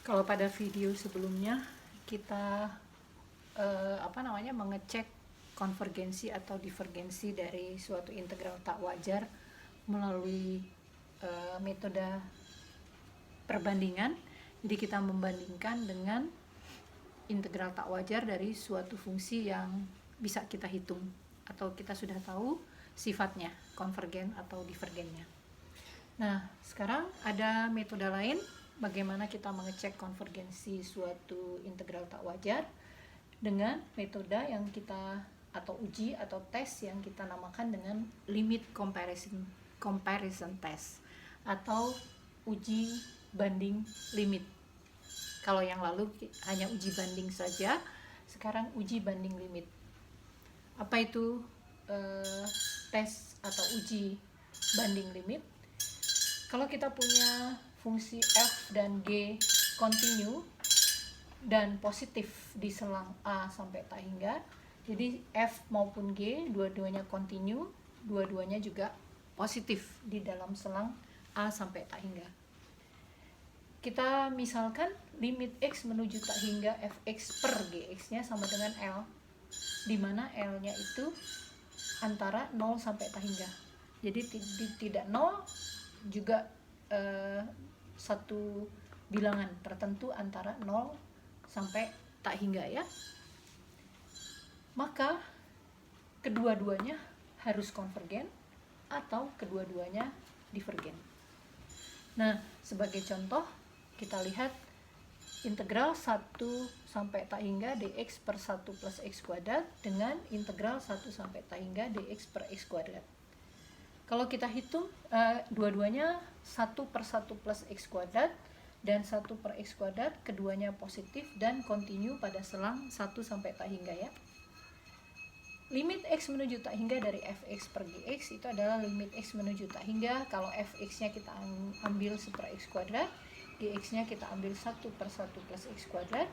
Kalau pada video sebelumnya kita mengecek konvergensi atau divergensi dari suatu integral tak wajar melalui metode perbandingan. Jadi kita membandingkan dengan integral tak wajar dari suatu fungsi yang bisa kita hitung atau kita sudah tahu sifatnya, konvergen atau divergennya. Nah, sekarang ada metode lain bagaimana kita mengecek konvergensi suatu integral tak wajar dengan metode yang kita atau uji atau tes yang kita namakan dengan limit comparison test atau uji banding limit. Kalau yang lalu hanya uji banding saja, sekarang uji banding limit. Apa itu tes atau uji banding limit? Kalau kita punya fungsi f dan g kontinu dan positif di selang a sampai tak hingga, jadi f maupun g dua-duanya kontinu, dua-duanya juga positif di dalam selang a sampai tak hingga. Kita misalkan limit x menuju tak hingga fx per gx nya sama dengan L, di mana L nya itu antara 0 sampai tak hingga. Jadi tidak 0 juga satu bilangan tertentu antara 0 sampai tak hingga ya. Maka kedua-duanya harus konvergen atau kedua-duanya divergen. Nah, sebagai contoh kita lihat integral 1 sampai tak hingga dx per 1 plus x kuadrat dengan integral 1 sampai tak hingga dx per x kuadrat. Kalau kita hitung dua-duanya 1 per 1 plus x kuadrat dan 1 per x kuadrat, keduanya positif dan kontinu pada selang 1 sampai tak hingga ya. Limit x menuju tak hingga dari fx per gx itu adalah limit x menuju tak hingga kalau fx nya kita ambil 1 per x kuadrat, gx nya kita ambil 1 per 1 plus x kuadrat,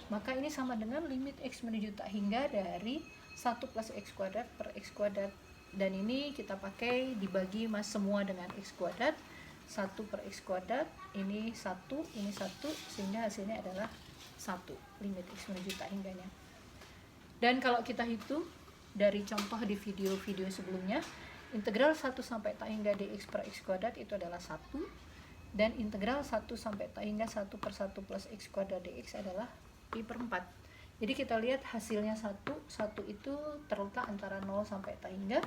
maka ini sama dengan limit x menuju tak hingga dari 1 plus x kuadrat per x kuadrat, dan ini kita pakai dibagi semua dengan x kuadrat, 1 per x kuadrat, ini 1, ini 1, sehingga hasilnya adalah 1 limit x menuju tak hingganya. Dan kalau kita hitung dari contoh di video-video sebelumnya, integral 1 sampai tak hingga dx per x kuadrat itu adalah 1, dan integral 1 sampai tak hingga 1 per 1 plus x kuadrat dx adalah pi per 4. Jadi kita lihat hasilnya 1 itu terletak antara 0 sampai tak hingga,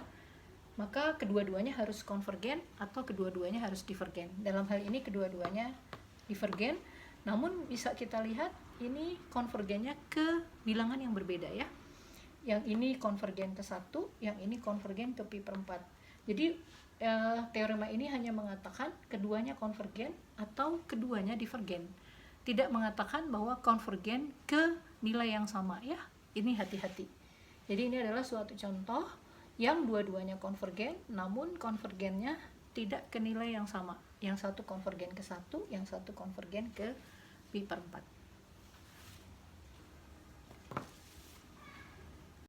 maka kedua-duanya harus konvergen atau kedua-duanya harus divergen. Dalam hal ini kedua-duanya divergen, namun bisa kita lihat ini konvergennya ke bilangan yang berbeda ya. Yang ini konvergen ke 1, yang ini konvergen ke pi per 4. Jadi teorema ini hanya mengatakan keduanya konvergen atau keduanya divergen, tidak mengatakan bahwa konvergen ke nilai yang sama ya. Ini hati-hati. Jadi ini adalah suatu contoh yang dua-duanya konvergen, namun konvergennya tidak ke nilai yang sama. Yang satu konvergen ke 1, yang satu konvergen ke pi per 4.